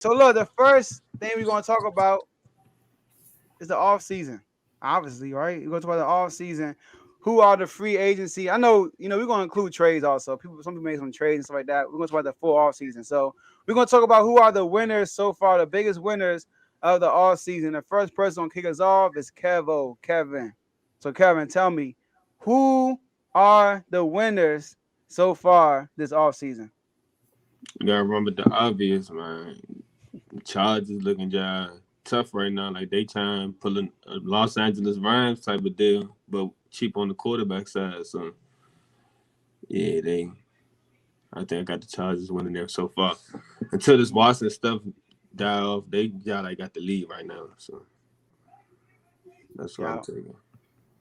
So look, the first thing we're gonna talk about is the off season. Obviously, right? We're gonna talk about the off season. Who are the free agency? I know, we're gonna include trades also. Some people made some trades and stuff like that. We're gonna talk about the full off season. So we're gonna talk about who are the winners so far, the biggest winners of the off season. The first person to kick us off is Kevin. So Kevin, tell me, who are the winners so far this off season? You gotta remember the obvious, man. Chargers looking tough right now. Like they trying pulling a Los Angeles Rams type of deal, but cheap on the quarterback side. So yeah, I think I got the Chargers winning there so far. Until this Washington stuff die off, they like got the lead right now. So that's what I'm Yeah. taking.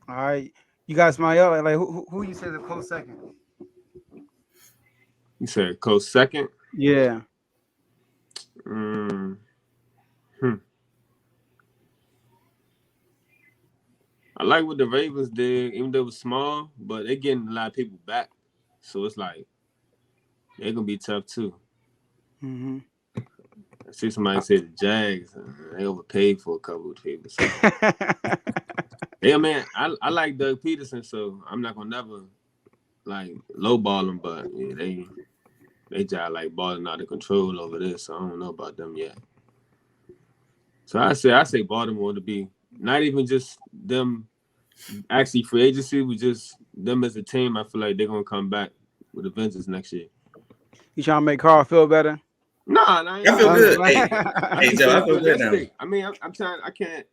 All right. You guys smile up. Like who you say is a close second? You said close second. Yeah. Mm, hmm. I like what the Ravens did, even though it was small, but they're getting a lot of people back. So it's like they're gonna be tough too. Mm-hmm. I see somebody say the Jags, they overpaid for a couple of people. So. Yeah, man, I like Doug Peterson, so I'm not gonna never like lowball them, but yeah, they just like balling out of control over this. So I don't know about them yet. So I say Baltimore to be not even just them actually free agency, we just them as a team. I feel like they're gonna come back with a vengeance next year. You trying to make Carl feel better? Nah, I feel I'm just good. playing. I'm Hey, just Joe, I being feel good now. realistic. I mean, I'm trying. I can't.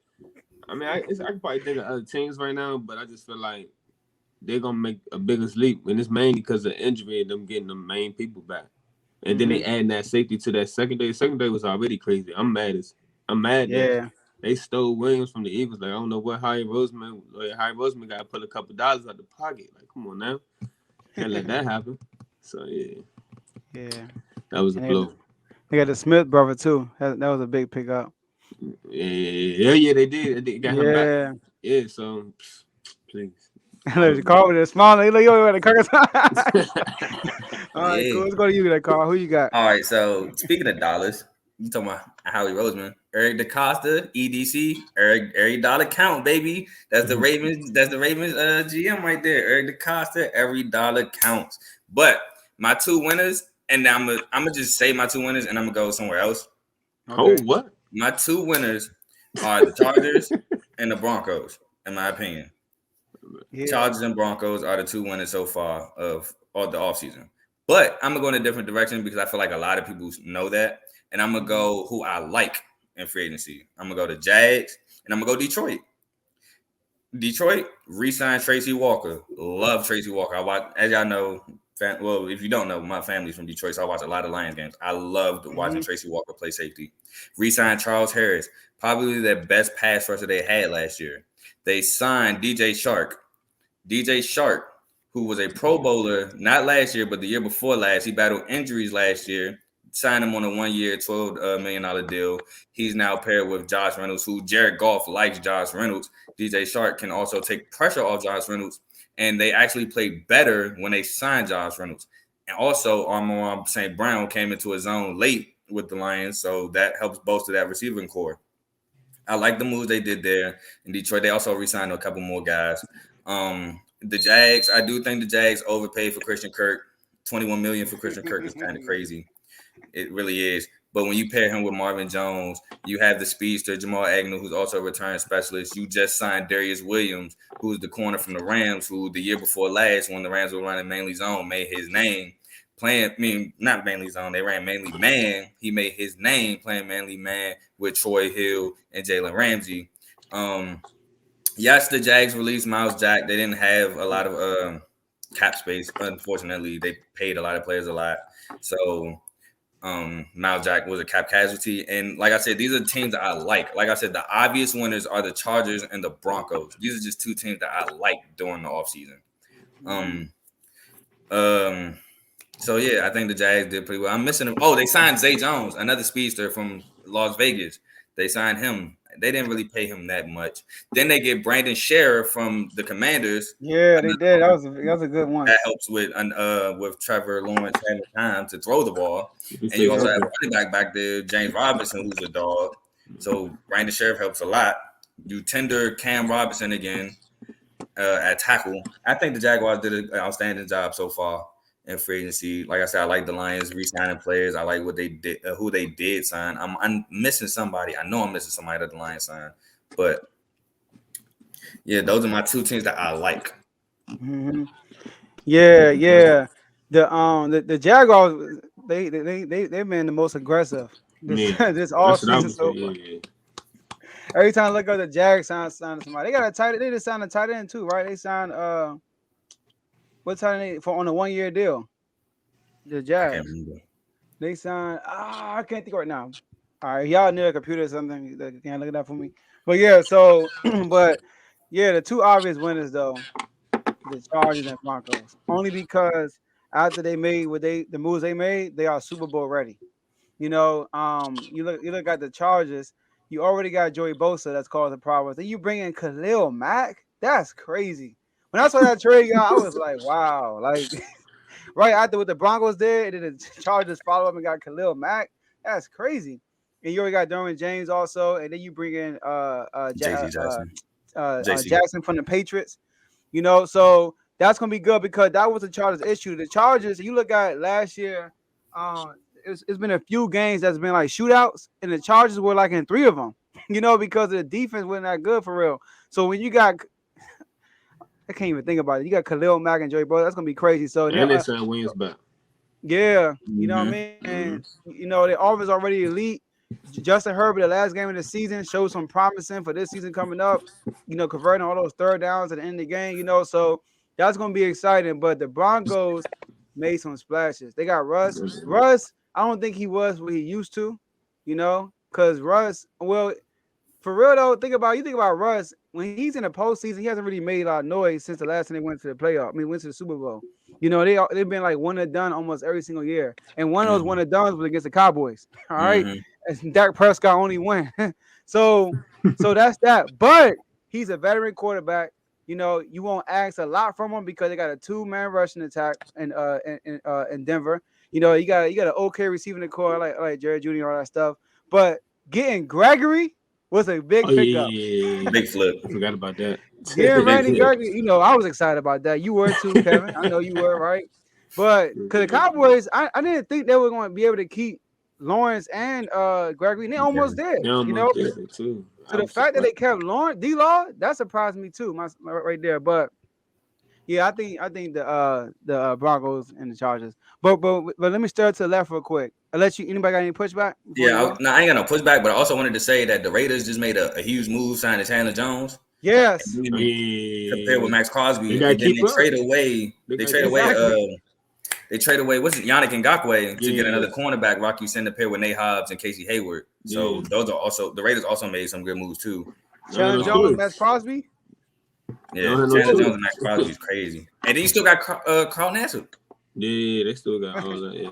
I mean, I can probably think of other teams right now, but I just feel like they're gonna make a bigger leap, and it's mainly because of injury and them getting the main people back, and then they adding that safety to that secondary. Secondary was already crazy. I'm mad that Yeah. they stole Williams from the Eagles. Like I don't know what Harry Roseman got to put a couple dollars out the pocket. Like come on now, can't let that happen. So yeah, Yeah. that was a And blow. they got the Smith brother too. That was a big pickup. Yeah, they did. They got him back. Yeah. Yeah, so please. Look, Carl with a smile. Look, yo, the Kirk. All right, Yeah. cool. Let's go to you, there, Carl. Who you got? All right. So speaking of dollars, you talking about Howie Roseman, Eric DaCosta, EDC, every dollar count, baby. That's the Ravens. That's the Ravens GM right there. Eric DaCosta, every dollar counts. But my two winners, and I'm gonna just say my two winners, and I'm gonna go somewhere else. Oh, Okay. what? My two winners are the Chargers and the Broncos, in my opinion. Yeah. Chargers and Broncos are the two winners so far of all the offseason. But I'm gonna go in a different direction because I feel like a lot of people know that. And I'm gonna go who I like in free agency. I'm gonna go to Jags and I'm gonna go Detroit. Detroit re-signed Tracy Walker. Love Tracy Walker. I watch, as y'all know. Well, if you don't know, my family's from Detroit, so I watch a lot of Lions games. I loved watching Tracy Walker play safety. Re-signed Charles Harris, probably their best pass rusher they had last year. They signed DJ Shark. DJ Shark, who was a Pro Bowler, not last year, but the year before last. He battled injuries last year. Signed him on a 1 year, $12 million deal. He's now paired with Josh Reynolds, who Jared Goff likes Josh Reynolds. DJ Shark can also take pressure off Josh Reynolds. And they actually played better when they signed Josh Reynolds. And also, Amon St. Brown came into his own late with the Lions, so that helps bolster that receiving core. I like the moves they did there in Detroit. They also re-signed a couple more guys. The Jags, I do think the Jags overpaid for Christian Kirk. $21 million for Christian Kirk is kind of crazy. It really is. But when you pair him with Marvin Jones, you have the speedster Jamal Agnew, who's also a return specialist. You just signed Darius Williams, who's the corner from the Rams, who the year before last, when the Rams were running mainly zone, made his name playing. I mean, not mainly zone, they ran mainly man. He made his name playing mainly man with Troy Hill and Jalen Ramsey. Yes, the Jags released Miles Jack. They didn't have a lot of cap space. Unfortunately, they paid a lot of players a lot. So Miles Jack was a cap casualty. And like I said, these are teams that I like. Like I said, the obvious winners are the Chargers and the Broncos. These are just two teams that I like during the offseason. So yeah, I think the Jags did pretty well. I'm missing them. Oh, they signed Zay Jones, another speedster from Las Vegas. They signed him. They didn't really pay him that much. Then they get Brandon Sheriff from the Commanders. Yeah, they did. That was a good one. That helps with Trevor Lawrence having time to throw the ball. And you also have a running back there, James Robinson, who's a dog. So Brandon Sheriff helps a lot. You tender Cam Robinson again at tackle. I think the Jaguars did an outstanding job so far in free agency. Like I said, I like the Lions re-signing players. I like what they did, who they did sign. I'm missing somebody. I know I'm missing somebody that the Lions signed. But yeah, those are my two teams that I like. Mm-hmm. Yeah. The Jaguars they've been the most aggressive this all season so far. Every time I look at the Jags sign somebody, they got a tight end. They just signed a tight end too, right? They signed what tight end for on a 1 year deal? The Jags. They signed. I can't think right now. All right, y'all near a computer or something. You can't look it up for me. But yeah, so but yeah, the two obvious winners though, the Chargers and Broncos. Only because after they made the moves they made, they are Super Bowl ready. You know, you look at the Chargers. You already got Joey Bosa that's causing problems. Then you bring in Khalil Mack. That's crazy. When I saw that trade, y'all, I was like, wow. Like right after what the Broncos did, and then the Chargers follow up and got Khalil Mack. That's crazy. And you already got Derwin James also, and then you bring in Jackson from the Patriots. You know, so that's gonna be good because that was the Chargers' issue. The Chargers, you look at last year, it's been a few games that's been like shootouts, and the Chargers were like in 3 of them. You know, because the defense wasn't that good for real. So when you got, I can't even think about it. You got Khalil Mack and Joey Bosa. That's gonna be crazy. So and they signed Williams back. Yeah, you know what I mean. And you know the offense already elite. Justin Herbert, the last game of the season, showed some promising for this season coming up. You know, converting all those third downs at the end of the game. You know, so that's gonna be exciting. But the Broncos made some splashes. They got Russ. Russ, I don't think he was what he used to. You know, because Russ, well, for real though, think about Russ. When he's in the postseason, he hasn't really made a lot of noise since the last time they went to the playoff. I mean, went to the Super Bowl. You know, they've been like one and done almost every single year. And one of those one and done was against the Cowboys. All right. And Dak Prescott only won. so that's that. But he's a veteran quarterback. You know, you won't ask a lot from him because they got a 2-man rushing attack in Denver. You know, you got an okay receiving core like Jared Jr. and all that stuff. But getting Gregory was a big pickup. Yeah. Big flip. I forgot about that. Yeah, Randy Gregory. You know, I was excited about that. You were too, Kevin. I know you were, right? But because the Cowboys, I didn't think they were going to be able to keep Lawrence and Gregory. They almost did. You know, too. So the fact that they kept Lawrence, D-Law, that surprised me too. My right there. But yeah, I think the Broncos and the Chargers. But let me stir to the left real quick. Anybody got any pushback? Yeah, I ain't got no pushback, but I also wanted to say that the Raiders just made a huge move signing Chandler Jones. Yes. Compared with Max Crosby. And then they trade away what's it, Yannick Ngakoue to get another cornerback. Rocky Center pair with Nate Hobbs and Casey Hayward. So those are also the Raiders also made some good moves too. Chandler Jones, Max Crosby. Yeah, Chandler Jones and Max Crosby is crazy. And then you still got Carl Nassib. Yeah, they still got all that. Yeah.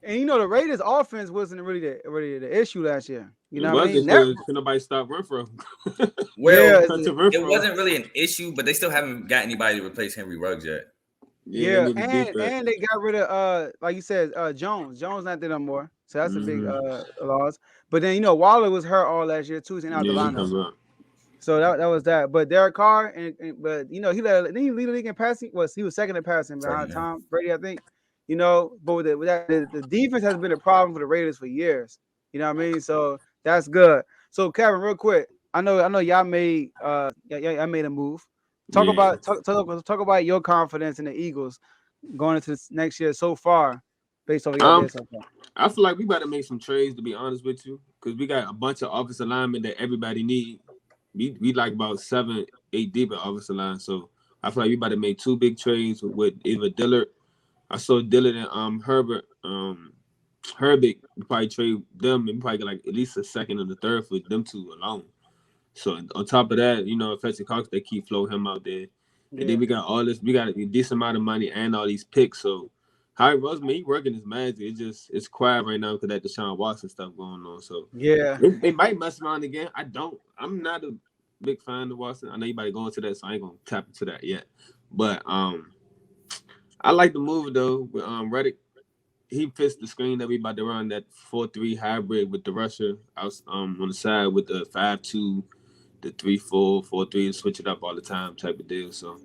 And you know the Raiders' offense wasn't really the issue last year. You know what I mean? Could nobody stop Renfro? Well, it wasn't really an issue, but they still haven't got anybody to replace Henry Ruggs yet. Yeah, and they got rid of like you said, Jones. Jones not there no more. So that's a big loss. But then you know Waller was hurt all last year too. He's out the lineup. So that was that. But Derek Carr but you know he lead the league in passing. He was second in passing behind Tom Brady, I think. You know, but with that, the defense has been a problem for the Raiders for years. You know what I mean? So that's good. So Kevin, real quick, I know y'all made y'all made a move. Talk about your confidence in the Eagles going into this next year so far, based on y'all did so far. I feel like we better make some trades, to be honest with you, because we got a bunch of offensive linemen that everybody need. We like about 7-8 deep at offensive line, so I feel like we better make 2 big trades with either Dillard. I saw Dillard and Herbert. Herbert, we probably trade them and probably get like at least a second and a third for them 2 alone. So on top of that, you know, Fletcher Cox, they keep floating him out there. And then we got all this, we got a decent amount of money and all these picks. So Harry Roseman, he working his magic. It's quiet right now because that Deshaun Watson stuff going on. So Yeah. they might mess around again. I'm not a big fan of Watson. I know anybody going to that, so I ain't gonna tap into that yet. But I like the move though with Reddick. He fits the screen that we about to run, that 4-3 hybrid with the rusher out on the side with the 5-2, the 3-4, 4-3, switch it up all the time type of deal. So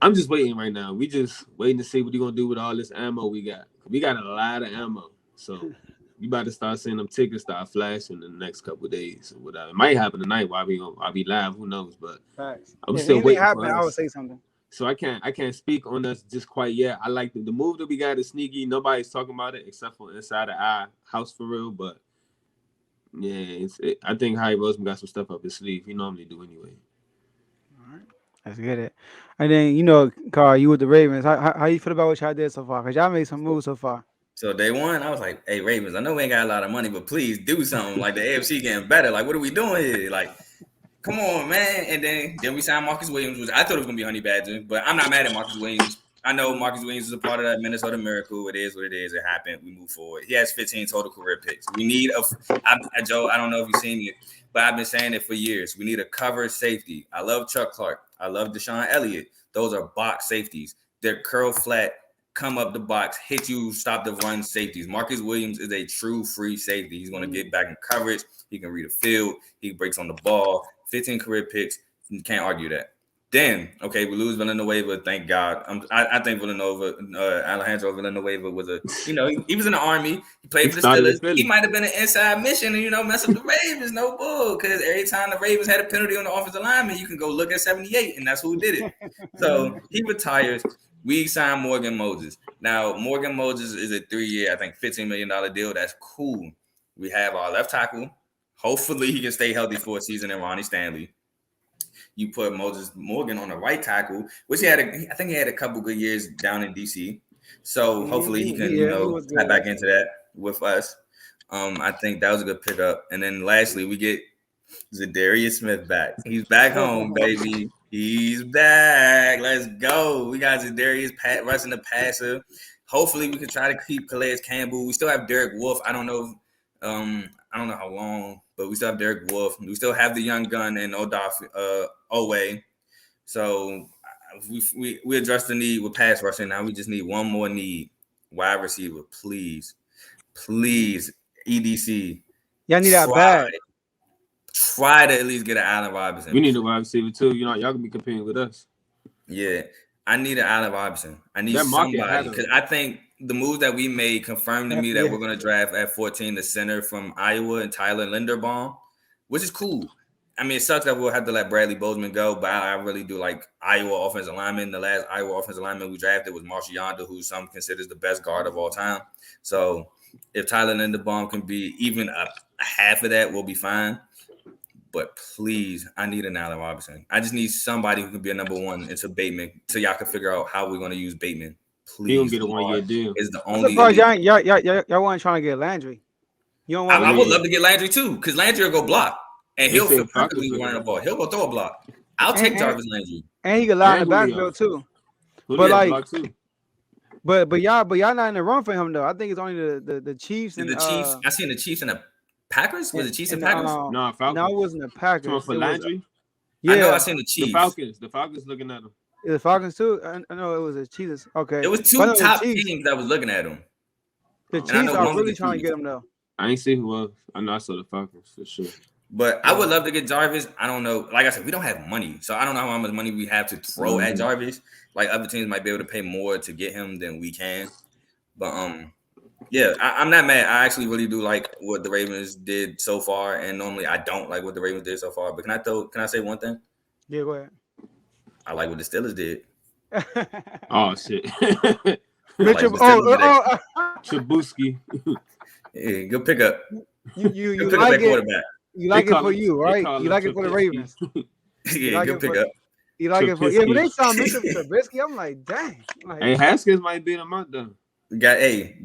I'm just waiting right now. We just waiting to see what he gonna do with all this ammo we got. We got a lot of ammo, so we about to start seeing them tickets start flashing in the next couple of days or whatever. It might happen tonight while we live. Who knows? But Facts. I'm If still anything waiting happened, for I would us. say something. So I can't speak on us just quite yet. I like the move that we got is sneaky. Nobody's talking about it except for inside of our house for real. But yeah, I think Harry Roseman got some stuff up his sleeve. He normally do anyway. All right, let's get it. And then Carl, you with the Ravens. How you feel about what y'all did so far? Cause y'all made some moves so far. So day one, I was like, hey, Ravens, I know we ain't got a lot of money, but please do something. Like the AFC getting better. Like, what are we doing here? Like, come on, man. And then we signed Marcus Williams, which I thought it was going to be Honey Badger, but I'm not mad at Marcus Williams. I know Marcus Williams is a part of that Minnesota miracle. It is what it is. It happened. We move forward. He has 15 total career picks. We need Joe, I don't know if you've seen it, but I've been saying it for years. We need a cover safety. I love Chuck Clark. I love Deshaun Elliott. Those are box safeties. They're curl flat, come up the box, hit you, stop the run safeties. Marcus Williams is a true free safety. He's going to get back in coverage. He can read a field. He breaks on the ball. 15 career picks. You can't argue that. Then, okay, we lose Villanueva. Thank God. I think Alejandro Villanueva was he was in the Army. He played for the Steelers. He might have been an inside mission and, mess up the Ravens. No bull. Because every time the Ravens had a penalty on the offensive lineman, you can go look at 78, and that's who did it. So he retires. We signed Morgan Moses. Now, Morgan Moses is a 3-year, I think, $15 million deal. That's cool. We have our left tackle. Hopefully, he can stay healthy for a season in Ronnie Stanley. You put Moses Morgan on the right tackle, which I think he had a couple good years down in DC. So hopefully he can, tap back into that with us. I think that was a good pickup. And then lastly, we get Zadaria Smith back. He's back home, baby. He's back. Let's go. We got Zadarius rushing the passer. Hopefully we can try to keep Calais Campbell. We still have Derek Wolfe. I don't know how long, but we still have Derek Wolfe. We still have the young gun and Owe. So we addressed the need with pass rushing. Now we just need one more need. Wide receiver, please, EDC. Y'all need that bad. Try to at least get an Allen Robinson. We need a wide receiver too. Y'all can be competing with us. Yeah, I need an Allen Robinson. I need somebody because I think the move that we made confirmed to me that we're going to draft at 14 the center from Iowa and Tyler Linderbaum, which is cool. I mean, it sucks that we'll have to let Bradley Bozeman go, but I really do like Iowa offensive lineman. The last Iowa offensive lineman we drafted was Marshall Yonder, who some considers the best guard of all time. So if Tyler Linderbaum can be even a half of that, we'll be fine. But please, I need an Allen Robinson. I just need somebody who can be a number one into Bateman so y'all can figure out how we're going to use Bateman. Please. He don't get a 1-year deal. Is the only. Y'all weren't trying to get Landry. You don't want I would love to get Landry too, because Landry will go block. And he'll feel perfectly running the ball. He'll go throw a block. I'll take Jarvis Landry. And he can lie in the backfield too. But y'all not in the run for him though. I think it's only the Chiefs and the Chiefs. I seen the Chiefs and the Packers. Was it Chiefs and Packers? No, Falcons. No, it wasn't the Packers. For Landry. I know I seen the Chiefs. The Falcons looking at him. The Falcons too. I know it was the Chiefs. Okay. It was two top teams that was looking at him. The Chiefs are really trying to get him though. I ain't see who was. I know I saw the Falcons for sure. But I would love to get Jarvis. I don't know. Like I said, we don't have money. So I don't know how much money we have to throw at Jarvis. Like other teams might be able to pay more to get him than we can. But yeah, I'm not mad. I actually really do like what the Ravens did so far. And normally I don't like what the Ravens did so far. But can I say one thing? Yeah, go ahead. I like what the Steelers did. Oh shit. Trubisky. Yeah, good pickup. You good like pickup at quarterback. You like it for you, right? You like it for the Ravens. Yeah, good pickup. You like it for when they saw Mitchell Trubisky, I'm like, dang. Hey, Haskins might beat him out though.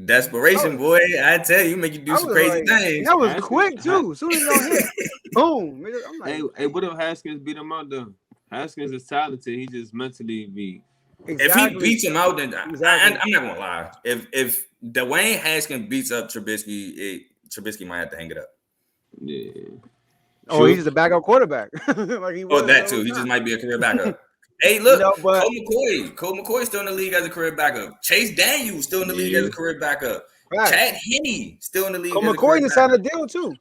Desperation, boy. I tell you, make you do some crazy things. That was quick too. As soon as y'all hit, boom. I'm like, hey, what if Haskins beat him out though? Haskins is talented. He just mentally be Exactly. If he beats him out, then Exactly. I'm not gonna lie. If Dwayne Haskins beats up Trubisky, Trubisky might have to hang it up. Yeah. Oh, he's just a backup quarterback. Like he was. Oh, that too. He just might be a career backup. Hey, You look, know, but Cole McCoy still in the league as a career backup. Chase Daniels still in the league as a career backup. right. Chad Henne still in the league. Cole as a McCoy career just signed a backup. deal too.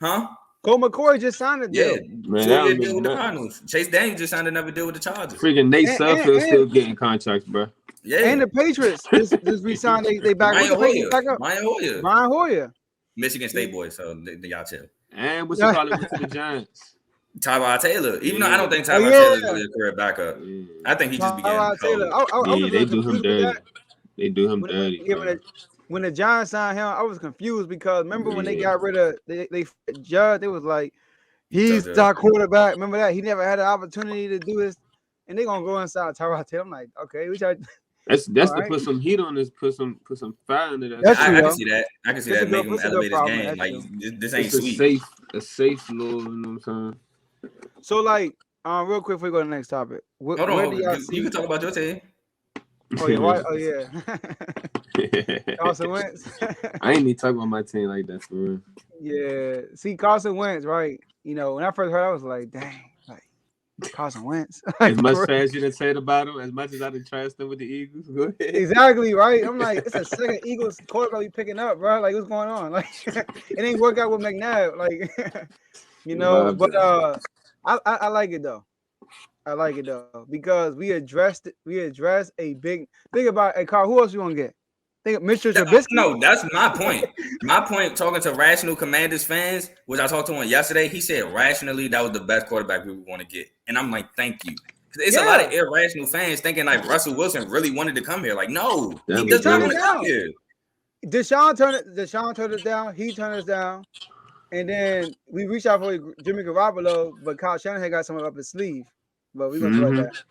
Huh? Cole McCoy just signed a deal. Yeah, Man, that 2-year don't deal with the mean Cardinals. Chase Daniels just signed another deal with the Chargers. Freaking Nate Sudfeld and- still getting contracts, bro. Yeah, And the Patriots just re-signed they back. What's the Patriots back up? Brian Hoyer, Brian Hoyer. Michigan State boy. So y'all chill. And what's it called? Went to the Giants. Tyrod Taylor. Even though I don't think Oh, Tyrod yeah. Taylor is really a career backup. Yeah. I think he just began. Tyrod Taylor. I was Yeah, really they do him confused with dirty. that. They do him dirty. When the Giants signed him, I was confused because remember when they Yeah. got rid of they Judd, they was like, he's our quarterback. Remember that? He never had an opportunity to do this. And they're gonna go inside Tyrod Taylor. I'm like, okay, which That's to right. put some heat on this, put some fire into that. That's I true, can see that. I can see It's that a make good- him it's a good elevate his problem, game. Like actually. this ain't It's sweet. a safe little, you know what I'm So like real quick before we go to the next topic. Hold on, Where do y'all you see? can talk about your team. Oh yeah, why? Oh yeah. Carson Wentz. I ain't even talking about my team like that for real. Yeah. See, Carson Wentz, right? You know, when I first heard, I was like, dang, like Carson Wentz. As much trash you done said about him, as much as I done trashed them with the Eagles. Go ahead. Exactly, right? I'm like, it's a second Eagles quarterback we picking up, bro. Like, what's going on? Like, it ain't work out with McNabb. Like, you know, but I like it though. I like it though because we addressed a big thing about Carl. Who else you want to get? Think Mr. Trubisky? No, that's my point. My point, talking to Rational Commanders fans, which I talked to him yesterday, he said rationally that was the best quarterback we would want to get. And I'm like, thank you. It's a lot of irrational fans thinking like Russell Wilson really wanted to come here. Like, no, he does not want to come here. Deshaun turned it down. He turned us down. And then we reached out for Jimmy Garoppolo, but Kyle Shanahan got something up his sleeve. But we're gonna talk about that.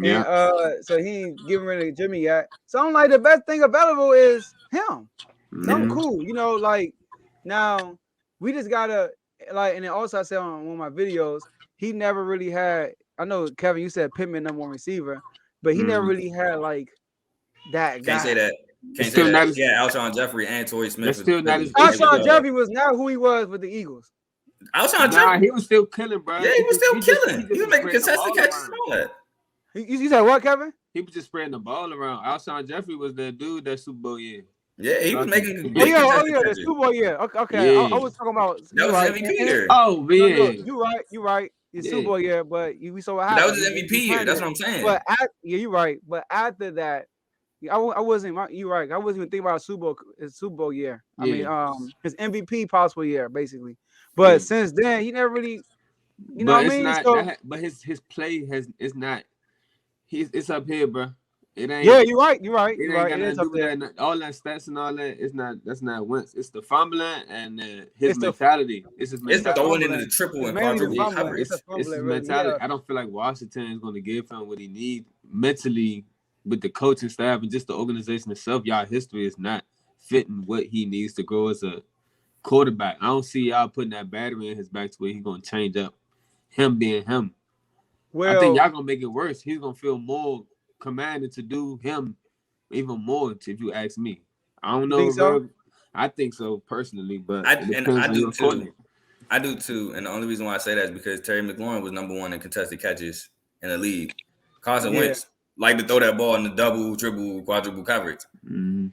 Yeah. And so he ain't giving rid of Jimmy yet. So I'm like, the best thing available is him. So I'm cool, you know. Like now, we just gotta like, and then also I said on one of my videos, he never really had. I know Kevin, you said Pittman number one receiver, but he never really had like that guy. Can't say that. Can't say that. Yeah, Alshon Jeffrey and Torrey Smith. Alshon Jeffrey was not who he was with the Eagles. Alshon Jeffrey, he was still killing, bro. Yeah, he was still killing. He was making contested catches and all that. You said what, Kevin? He was just spreading the ball around. Alshon Jeffrey was the dude that Super Bowl year. Yeah, he was making. Oh yeah, the Super Bowl year. Okay. Yeah. I was talking about that was right. MVP year. Oh man, you're right. The Super Bowl year, but we saw what That happened. was his MVP year. That's what I'm saying. But you're right. But after that, I wasn't. You're right. I wasn't even thinking about his Super Bowl year. I mean, his MVP possible year, basically. But since then, he never really. You know what I mean? But his play is not. It's up here, bro. It ain't. Yeah, you're right. You're right. It is up there. All that stats and all that. It's not. That's not Wentz. It's the fumbling and his mentality. It's his mentality. It's throwing into the triple and quadruple coverage. It's his mentality. I don't feel like Washington is going to give him what he needs mentally with the coaching staff and just the organization itself. Y'all history is not fitting what he needs to grow as a quarterback. I don't see y'all putting that battery in his back to where he's going to change up him being him. Well, I think y'all going to make it worse. He's going to feel more commanded to do him even more, if you ask me. I don't know. Think so? I think so personally, but I do too. I do too. And the only reason why I say that is because Terry McLaurin was number one in contested catches in the league. Carson Wentz liked to throw that ball in the double, triple, quadruple coverage.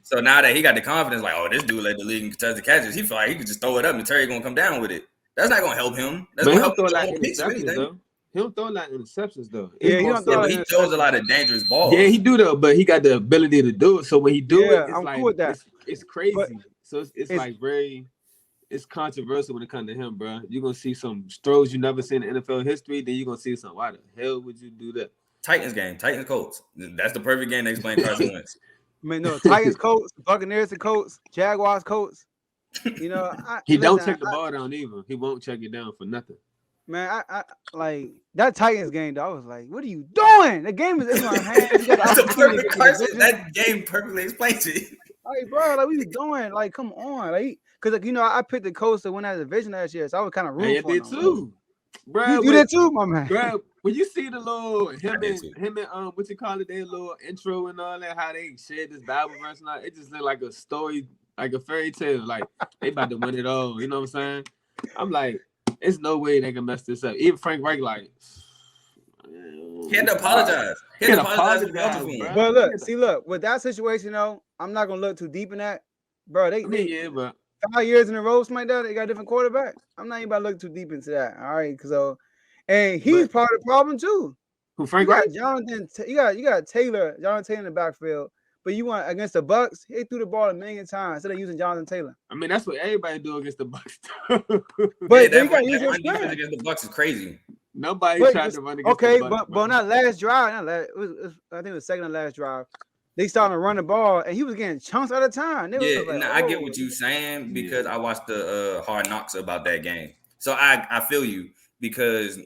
So now that he got the confidence, like, oh, this dude led the league in contested catches, he feel like he could just throw it up and Terry gonna come down with it. That's not gonna help him. That's gonna help him throw interceptions, though. He don't throw a lot of interceptions though. Yeah, he throws a lot of dangerous balls. Yeah, he do though, but he got the ability to do it. So when he do it, it's I'm like cool with that. It's crazy. So it's like it's controversial when it comes to him, bro. You're gonna see some throws you never seen in NFL history. Then you're gonna see some. Why the hell would you do that? Titans game, Titans Colts. That's the perfect game to explain Carson Wentz. Man, no, Titans Colts, Buccaneers and Colts, Jaguars Colts. You know, don't check the ball down either. He won't check it down for nothing. Man, I like that Titans game though. I was like, what are you doing? The game is in my hands. That game perfectly explains it. Like, bro, like what you doing? Like, come on, like, cause like, you know, I picked the Colts to win that division last year, so I was kind of rooting for them. Too, bro. You did too, my man. Bro, when you see the little him did and what you call it, their little intro and all that, how they shared this Bible verse and all, it just looked like a story, like a fairy tale. Like they about to win it all. You know what I'm saying? I'm like, there's no way they can mess this up. Even Frank Reich, like, he had to apologize. He had to apologize, bro. But look, with that situation though, I'm not gonna look too deep in that, bro. But 5 years in a row, something like that, they got a different quarterback. I'm not even about to look too deep into that. All right, and he's part of the problem too. Who Frank you Reich? got Jonathan, you got Jonathan Taylor in the backfield, but you want against the Bucks, he threw the ball 1,000,000 times instead of using Jonathan Taylor. I mean, that's what everybody do against the Bucks. But that one defense against the Bucks is crazy. Nobody tried to run against the Bucks. but not last drive. I think it was second to last drive. They started to run the ball, and he was getting chunks at a time. I get what you're saying because I watched the Hard Knocks about that game. So I feel you because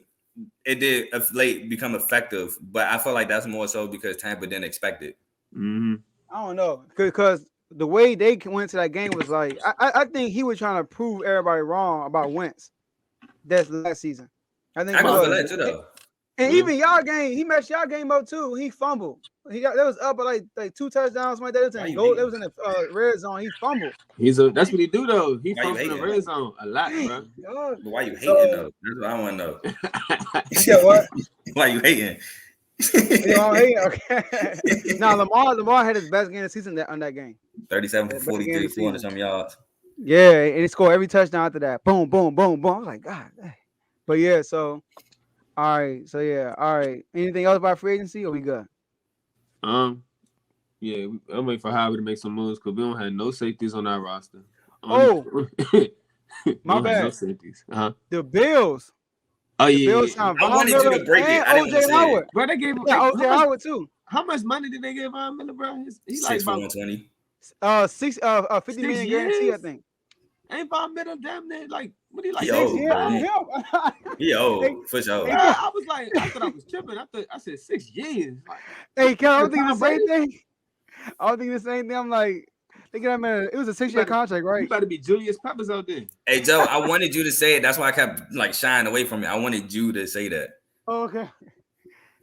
it did late become effective, but I feel like that's more so because Tampa didn't expect it. Mm-hmm. I don't know because the way they went to that game was like I think he was trying to prove everybody wrong about Wentz. That's last season. I think I go for that too, though. And even y'all game, he messed y'all game up too. He fumbled. That was up by like 2 touchdowns, something like that. It was in the red zone. He fumbled. That's what he do though. He fumbled in the red zone a lot, bro. But why you hating though? That's what I want to know. Yeah, what? Why you hating? Okay. Now Lamar had his best game of the season on that game. 37 for 43, 400 some yards. Yeah, and he scored every touchdown after that. Boom, boom, boom, boom. I was like, God. But yeah, so all right. Anything else about free agency or we good? Yeah, I'm waiting for Howard to make some moves because we don't have no safeties on our roster. My bad. No safeties. The Bills. Oh yeah. I wanted you to break it. I didn't want to say it. Bro, they gave him OJ Howard too. How much money did they give Von Miller, bro? He's like about 120. 50 million guarantee, I think. Ain't Von Miller damn near like what he like? He old, for sure. I thought I was tripping. I said 6 years. Like, hey, Kel, I don't think the same thing. I don't think the same thing. I'm like, it was a 6-year contract, right? You got to be Julius Peppers out there. Hey, Joe, I wanted you to say it. That's why I kept like shying away from it. I wanted you to say that. Okay.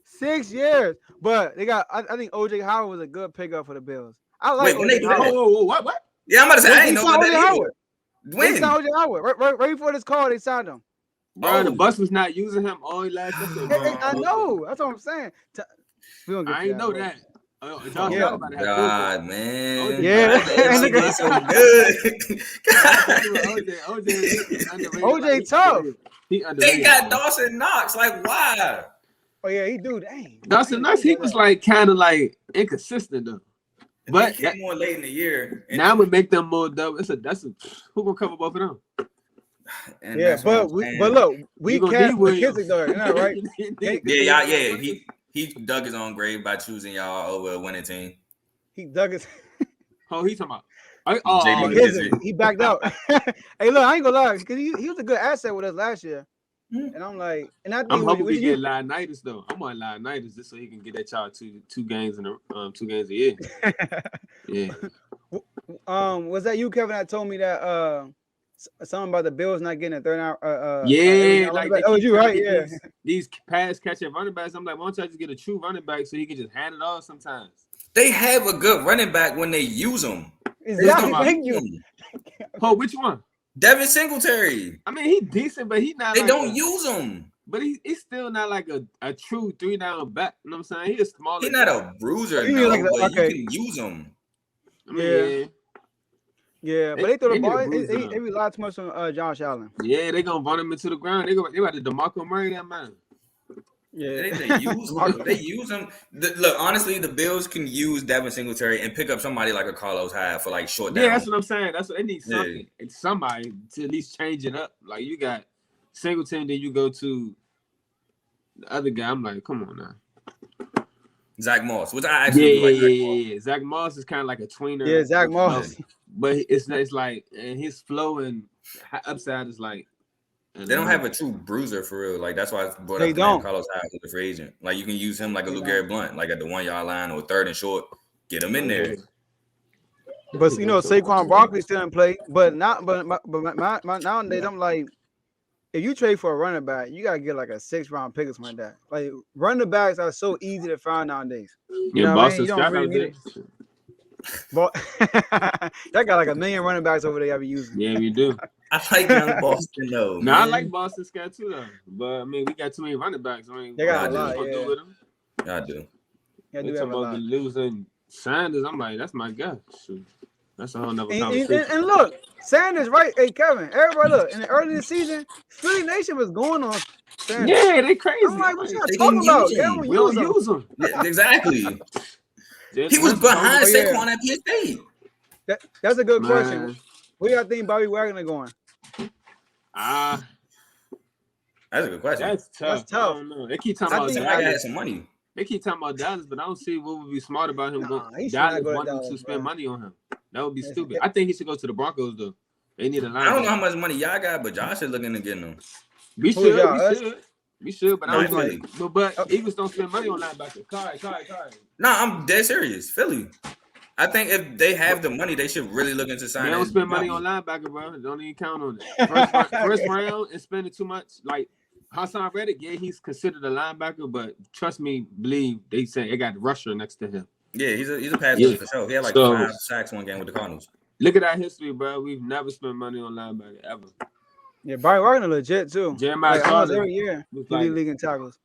6 years. But they got, I think OJ Howard was a good pickup for the Bills. I like OJ Howard. Whoa, what? Yeah, I'm about to say, I ain't know about that either. When? They signed OJ Howard. Right before this call, they signed him. Bro, the bus was not using him all last episode. I know. That's what I'm saying. I ain't know that. God, man. Yeah. That's so good. OJ tough. They got Dawson Knox. Like, why? Oh, yeah, he do. Dang. Dawson Knox, he was like kind of like inconsistent, though. But he came more late in the year. Now we make them more double. That's who gonna cover both of them? And yeah, but look, we kept McKissick though, right? Yeah. He dug his own grave by choosing y'all over a winning team. He dug his. Oh, he's talking about. McKissick. He backed out. Hey, look, I ain't gonna lie, because he was a good asset with us last year. And I'm like, and I think I'm hoping we get Leonidas though. I'm on Leonidas just so he can get that child two games a year. Yeah. Was that you, Kevin, that told me that something about the Bills not getting a third hour? You right? Yeah. These pass catching running backs. I'm like, why don't y'all just get a true running back so he can just hand it off sometimes? They have a good running back when they use them. Exactly. Thank you. Oh, which one? Devin Singletary. I mean, he's decent, but he's not. They don't use him. But he's still not like a true 3-down back. You know what I'm saying? He's smaller. He's not a bruiser. But you can use him. I mean, yeah, but they throw the ball. They rely too much on Josh Allen. Yeah, they gonna run him into the ground. They about to DeMarco Murray that man. Yeah, they use him. Look, honestly, the Bills can use Devin Singletary and pick up somebody like a Carlos Hyde for like short down. Yeah, that's what I'm saying. That's what they need. Something. Yeah. It's somebody to at least change it up. Like you got Singletary, then you go to the other guy. I'm like, come on now. Zack Moss, which I actually yeah. Zack Moss is kind of like a tweener. Yeah, Zack Moss. But it's like, and his flow and upside is like. They don't have a true bruiser for real. Like that's why I brought up the name Carlos Hyde as a free agent. Like you can use him like a LeGarrette Blount, like at the 1 yard line or third and short. Get him in there. But Saquon Barkley still in play. But nowadays I'm like, if you trade for a running back, you gotta get like a 6th-round pick or something like that. Like running backs are so easy to find nowadays. You know what I mean? You don't really need it. But that got like a million running backs over there. I be using. Yeah, we do. I like young Boston though. No, I like Boston Scott too though. But I mean, we got too many running backs. I mean, they got a lot. Yeah. Do with them? I do. Yeah, they talking about losing Sanders. I'm like, that's my guy. Shoot. That's a whole nother conversation. And look, Sanders, right? Hey, Kevin, everybody look. In the early of the season, Philly Nation was going on Sanders. Yeah, they crazy. I'm like, what y'all talking about? We don't use them. Yeah, exactly. He was behind Saquon at Penn State. That's a good question. Where y'all think Bobby Wagner going? That's a good question. That's tough. I don't know. They keep talking about Dallas. Had some money. They keep talking about Dallas, but I don't see what would be smart about him. Dallas wanting to spend money on him. That would be stupid. I think he should go to the Broncos though. They need a line. I don't know how much money y'all got, but Josh is looking to get them. We should, but I don't like. But Eagles don't spend money on linebacker. Kai. No, I'm dead serious. Philly. I think if they have the money, they should really look into signing. They don't spend money on linebacker, bro. Don't even count on it. First round and spending too much. Like Hassan Reddick, yeah, he's considered a linebacker, but trust me, believe they say they got the rusher next to him. Yeah, he's a pass rusher for sure. He had like 5 sacks one game with the Cardinals. Look at our history, bro. We've never spent money on linebacker ever. Yeah, Bobby Wagner legit too. Jeremiah almost every year he lead league in tackles.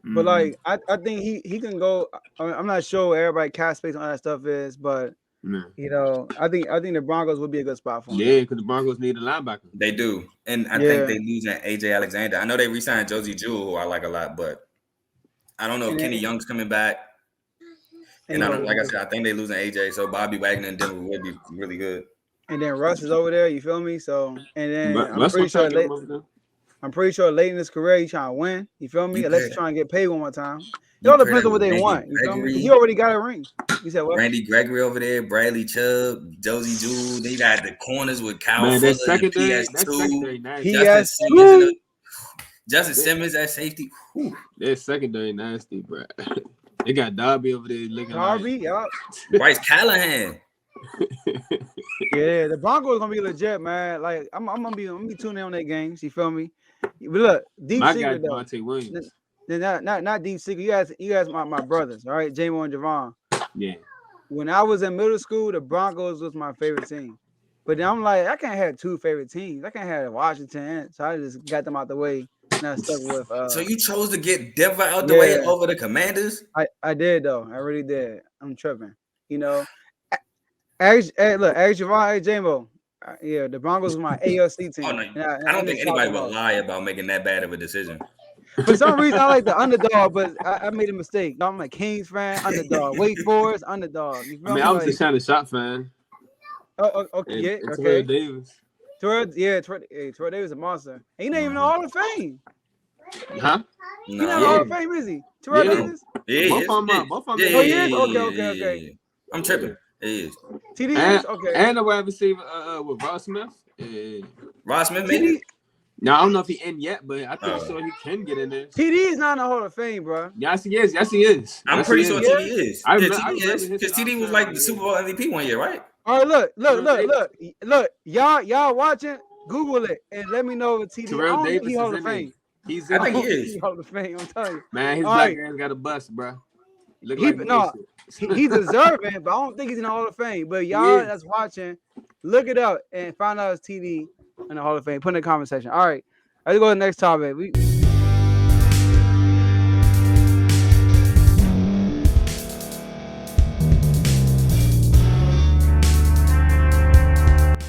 But like I think he can go. I'm not sure where everybody cap space on that stuff is, but you know, I think the Broncos would be a good spot for him. Yeah, because the Broncos need a linebacker. They do, and I think they losing AJ Alexander. I know they re-signed Josie Jewell, who I like a lot, but I don't know if Kenny Young's coming back. And I don't, like I said, I think they losing AJ, so Bobby Wagner and Denver would be really good. And then Russ is over there. You feel me? So and then I'm pretty sure late in his career he's trying to win. You feel me? Unless he's trying to get paid one more time. It all depends on what they want. You feel me? He already got a ring. He said what? Randy Gregory over there, Bradley Chubb, Josie Jewell. They got the corners with Kyle Fuller. That's secondary. Justin Simmons at safety. That's secondary nasty, bro. They got Darby over there looking Bryce Callahan. Yeah, the Broncos gonna be legit, man. Like I'm gonna be tuning in on their games. You feel me? But look, deep secret though. Williams. Not deep secret. You guys, my brothers, all right, J-Mo and Javon. Yeah. When I was in middle school, the Broncos was my favorite team. But then I'm like, I can't have 2 favorite teams. I can't have Washington, so I just got them out the way. And I stuck with. So you chose to get Denver out the way over the Commanders? I did though. I really did. I'm tripping. You know. Ask Javon, J-Mo. Yeah, the Broncos was my AFC team. Oh, no. I don't think anybody would lie about making that bad of a decision. For some reason, I like the underdog, but I made a mistake. I'm a Kings fan, underdog. Wake Forest, underdog. You feel I was a Shannon Shot fan. Oh, okay, okay. Terrell Davis. Terrell Davis is a monster. He not even in the Hall of Fame. Huh? He's not in the Hall of Fame, is he? Terrell Davis? Yeah, both of them. Oh, yes? Okay. I'm tripping. It is. TD, okay. And the wide receiver with Ross Smith. Ross Smith, maybe? No, I don't know if he in yet, but I think so he can get in there. TD is not in the Hall of Fame, bro. Yes, he is. I'm pretty sure TD is. Because TD was like the Super Bowl MVP one year, right? All right, look. Y'all watching? Google it and let me know if TD. Terrell Davis is Hall of Fame. I think he is. Hall of Fame. I'm telling you. Man, his black ass got a bust, bro. He's deserving, but I don't think he's in the Hall of Fame. But y'all that's watching, look it up and find out his TD in the Hall of Fame. Put in the comment section. All right, let's go to the next topic.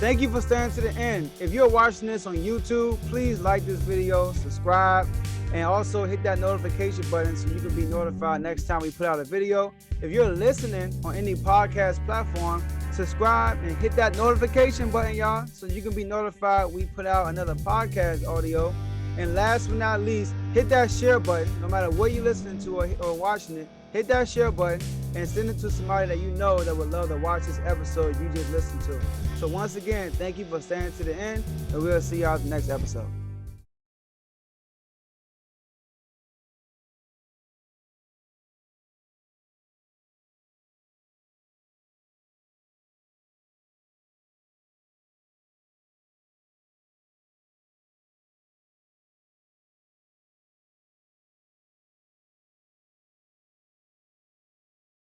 Thank you for staying to the end. If you're watching this on YouTube, please like this video, subscribe, and also hit that notification button so you can be notified next time we put out a video. If you're listening on any podcast platform, subscribe and hit that notification button, y'all, so you can be notified we put out another podcast audio. And last but not least, hit that share button. No matter what you're listening to or watching it, hit that share button and send it to somebody that you know that would love to watch this episode you just listened to. So once again, thank you for staying to the end, and we'll see y'all in the next episode.